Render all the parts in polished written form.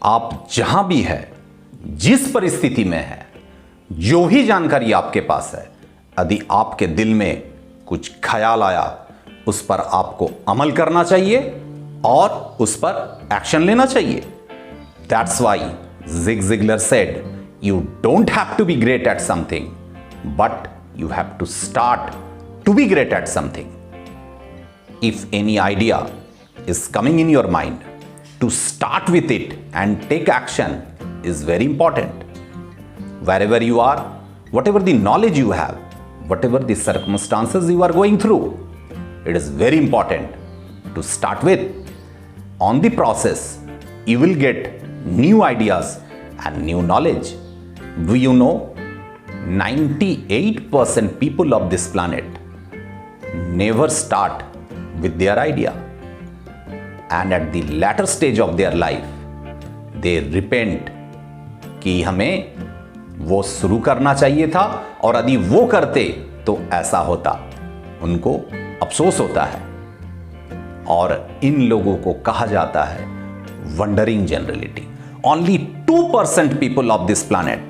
आप जहां भी है, जिस परिस्थिति में है, जो भी जानकारी आपके पास है, यदि आपके दिल में कुछ ख्याल आया, उस पर आपको अमल करना चाहिए और उस पर एक्शन लेना चाहिए। That's why Zig Ziglar said, you don't have to be great at something, but you have to start to be great at something. If any idea is coming in your mind, to start with it and take action is very important. Wherever you are, whatever the knowledge you have, whatever the circumstances you are going through, it is very important to start with. On the process, you will get new ideas and new knowledge. Do you know 98% people of this planet never start with their idea, and at the latter stage of their life they repent कि हमें वो शुरू करना चाहिए था और यदि वो करते तो ऐसा होता। उनको अफसोस होता है और इन लोगों को कहा जाता है wandering generality. Only 2% people of this planet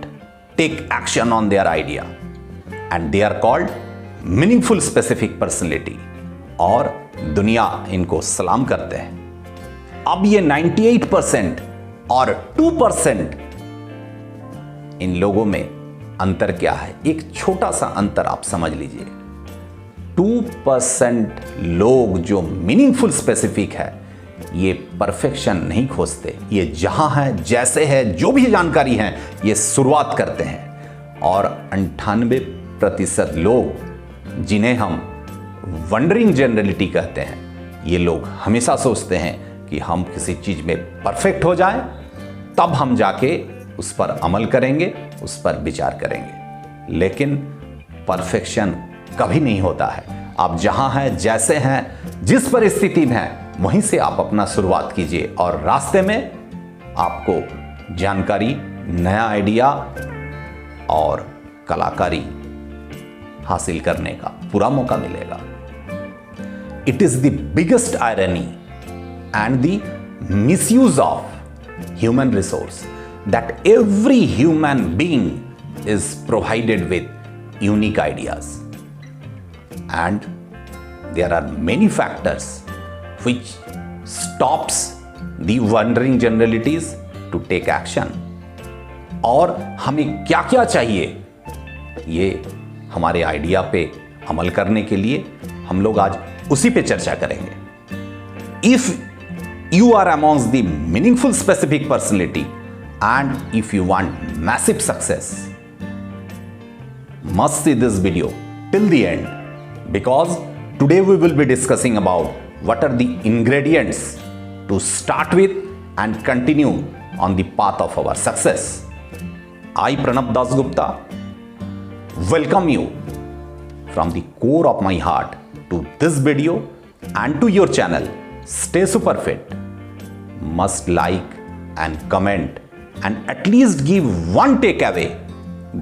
take action on their idea, and they are called meaningful specific personality. और दुनिया इनको सलाम करते हैं। अब ये 98% और 2% इन लोगों में अंतर क्या है? एक छोटा सा अंतर आप समझ लीजिए। 2% लोग जो मीनिंगफुल स्पेसिफिक है, ये परफेक्शन नहीं खोजते। ये जहां है, जैसे है, जो भी जानकारी है, ये शुरुआत करते हैं। और 98% लोग जिन्हें हम वंडरिंग जनरलिटी कहते हैं, ये लोग हमेशा सोचते हैं कि हम किसी चीज में परफेक्ट हो जाएं, तब हम जाके उस पर अमल करेंगे, उस पर विचार करेंगे। लेकिन परफेक्शन कभी नहीं होता है। आप जहां हैं, जैसे हैं, जिस परिस्थिति में हैं, वहीं से आप अपना शुरुआत कीजिए और रास्ते में आपको जानकारी, नया आइडिया और कलाकारी हासिल करने का पूरा मौका मिलेगा। It is the biggest irony and the misuse of human resource that every human being is provided with unique ideas, and there are many factors which stops the wandering generalities to take action. और हमें क्या क्या चाहिए, ये हमारे idea पे अमल करने के लिए हम लोग आज उसी पे चर्चा करेंगे। If you are amongst the meaningful specific personality and if you want massive success, must see this video till the end, because today we will be discussing about what are the ingredients to start with and continue on the path of our success. I, Pranab Dasgupta, welcome you from the core of my heart to this video and to your channel Stay Superfit. Must like and comment and at least give one takeaway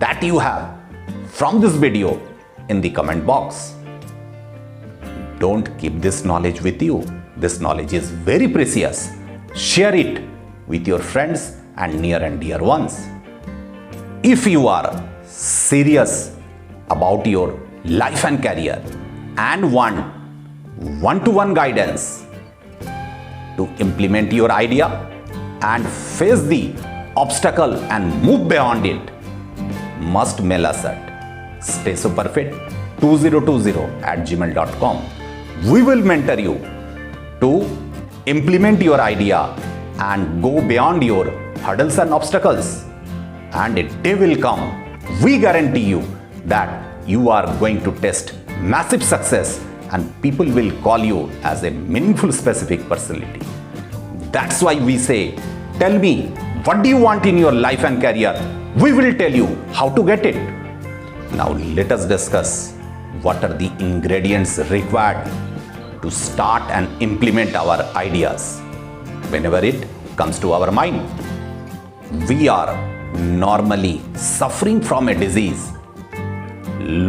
that you have from this video in the comment box. Don't keep this knowledge with you. This knowledge is very precious. Share it with your friends and near and dear ones. If you are serious about your life and career and want one-to-one guidance to implement your idea and face the obstacle and move beyond it, must mail us at staysuperfit2020@gmail.com. We will mentor you to implement your idea and go beyond your hurdles and obstacles. And a day will come, we guarantee you that you are going to test massive success and people will call you as a meaningful specific personality. That's why we say, tell me, what do you want in your life and career? We will tell you how to get it. Now let us discuss what are the ingredients required to start and implement our ideas whenever it comes to our mind. We are normally suffering from a disease.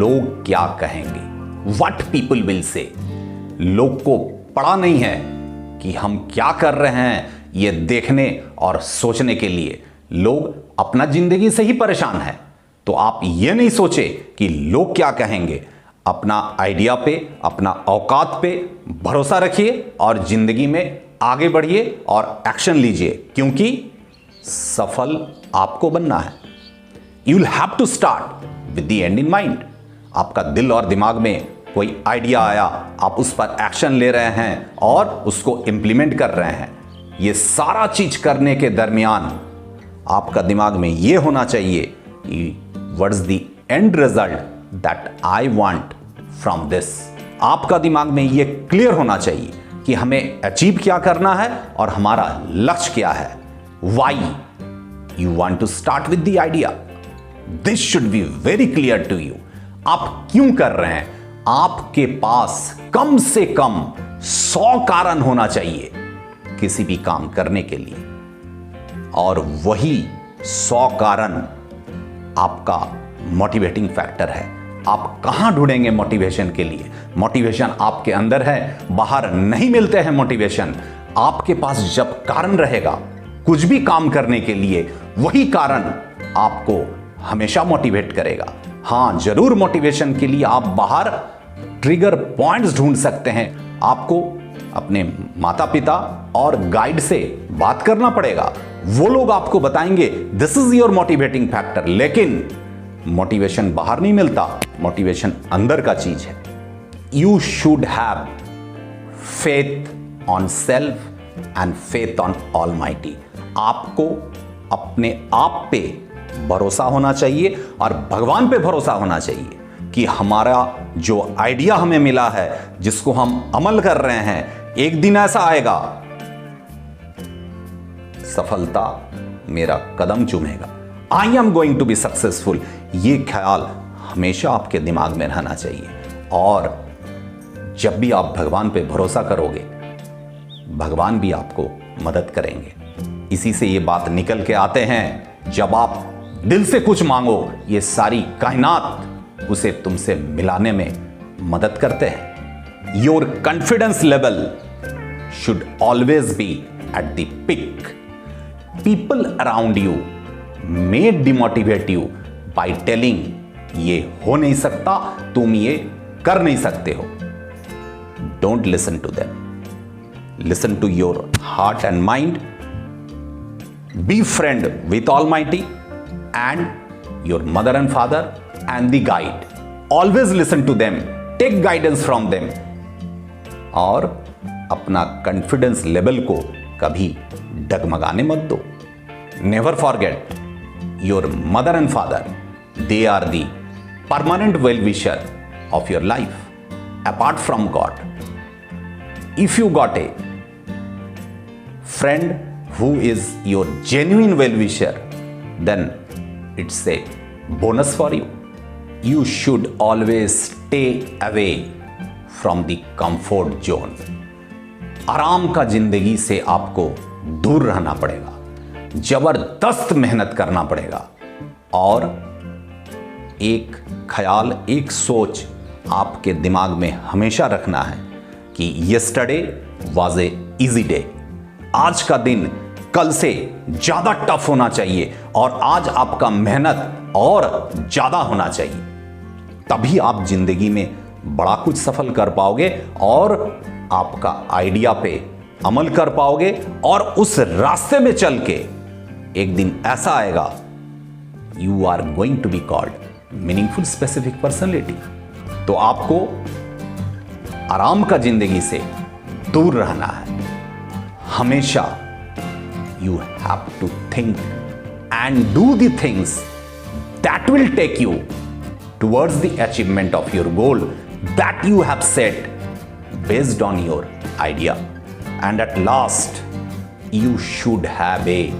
लोग क्या कहेंगे? What people will say. लोग को पड़ा नहीं है कि हम क्या कर रहे हैं, ये देखने और सोचने के लिए। लोग अपना जिंदगी से ही परेशान है, तो आप ये नहीं सोचे कि लोग क्या कहेंगे। अपना आइडिया पे, अपना औकात पे भरोसा रखिए और जिंदगी में आगे बढ़िए और एक्शन लीजिए, क्योंकि सफल आपको बनना है। You will have to start with the end in mind. आपका दिल और दिमाग में कोई आइडिया आया, आप उस पर एक्शन ले रहे हैं और उसको इंप्लीमेंट कर रहे हैं। ये सारा चीज करने के दरमियान आपका दिमाग में ये होना चाहिए कि what is the end result that I want from this. आपका दिमाग में ये क्लियर होना चाहिए कि हमें अचीव क्या करना है और हमारा लक्ष्य क्या है। Why you want to start with the idea, this should be very clear to you. आप क्यों कर रहे हैं? आपके पास कम से कम 100 कारण होना चाहिए किसी भी काम करने के लिए, और वही 100 कारण आपका मोटिवेटिंग फैक्टर है। आप कहां ढूंढेंगे मोटिवेशन के लिए? मोटिवेशन आपके अंदर है, बाहर नहीं मिलते हैं मोटिवेशन। आपके पास जब कारण रहेगा कुछ भी काम करने के लिए, वही कारण आपको हमेशा मोटिवेट करेगा। हां, जरूर मोटिवेशन के लिए आप बाहर ट्रिगर पॉइंट्स ढूंढ सकते हैं। आपको अपने माता पिता और गाइड से बात करना पड़ेगा, वो लोग आपको बताएंगे this is your motivating factor. लेकिन मोटिवेशन बाहर नहीं मिलता, मोटिवेशन अंदर का चीज है। You should have faith on self and faith on almighty. आपको अपने आप पे भरोसा होना चाहिए और भगवान पे भरोसा होना चाहिए कि हमारा जो आइडिया हमें मिला है, जिसको हम अमल कर रहे हैं, एक दिन ऐसा आएगा सफलता मेरा कदम चूमेगा। I am going to be successful. ये ख्याल हमेशा आपके दिमाग में रहना चाहिए। और जब भी आप भगवान पे भरोसा करोगे, भगवान भी आपको मदद करेंगे। इसी से ये बात निकल के आते हैं, जब आप दिल से कुछ मांगो, ये सारी कायनात उसे तुमसे मिलाने में मदद करते हैं। Your confidence level should always be at the peak. People around you may demotivate you by telling ये हो नहीं सकता, तुम ये कर नहीं सकते हो। Don't listen to them. Listen to your heart and mind. Be friend with Almighty and your mother and father and the guide. Always listen to them. Take guidance from them. और अपना कॉन्फिडेंस लेवल को कभी डगमगाने मत दो। Never forget your mother and father, they are the permanent well-wisher of your life apart from God. If you got a friend who is your genuine well-wisher, then it's a bonus for you. You should always stay away from the comfort zone. आराम का जिंदगी से आपको दूर रहना पड़ेगा, जबरदस्त मेहनत करना पड़ेगा। और एक ख्याल, एक सोच आपके दिमाग में हमेशा रखना है कि yesterday was a easy day. आज का दिन कल से ज्यादा टफ होना चाहिए और आज आपका मेहनत और ज्यादा होना चाहिए। तभी आप जिंदगी में बड़ा कुछ सफल कर पाओगे और आपका आइडिया पे अमल कर पाओगे, और उस रास्ते में चल के एक दिन ऐसा आएगा, you are going to be called meaningful specific personality. तो आपको आराम का जिंदगी से दूर रहना है। हमेशा you have to think and do the things that will take you towards the achievement of your goal that you have set based on your idea. And at last you should have a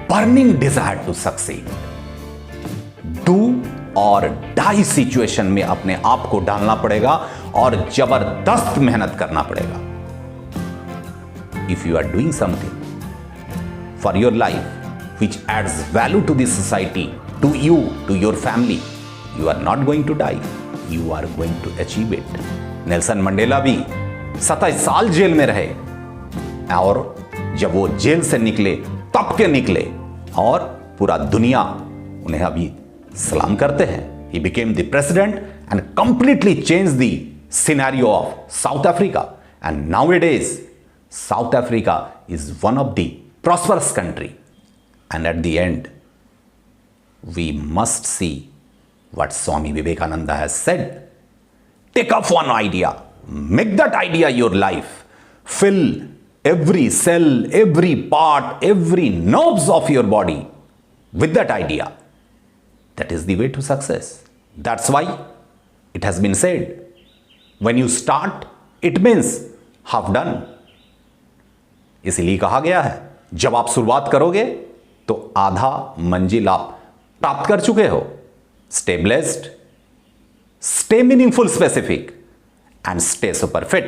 burning desire to succeed. Do or die situation में अपने आप को डालना पड़ेगा और जबरदस्त मेहनत करना पड़ेगा। If you are doing something for your life which adds value to the society, to you, to your family, you are not going to die. You are going to achieve it. Nelson Mandela भी 27 साल jail में रहे और जब वो jail से निकले तब के निकले और पूरा दुनिया उन्हें अभी सलाम करते हैं। He became the president and completely changed the scenario of South Africa. And nowadays, South Africa is one of the prosperous country. And at the end, we must see what Swami Vivekananda has said. Take up one idea, make that idea your life, fill every cell, every part, every nerves of your body with that idea. That is the way to success. That's why it has been said, when you start, it means half done. इसीलिए कहा गया है, जब आप शुरुआत करोगे तो आधा मंजिल आप प्राप्त कर चुके हो। Stay blessed, stay meaningful, specific, and stay super fit.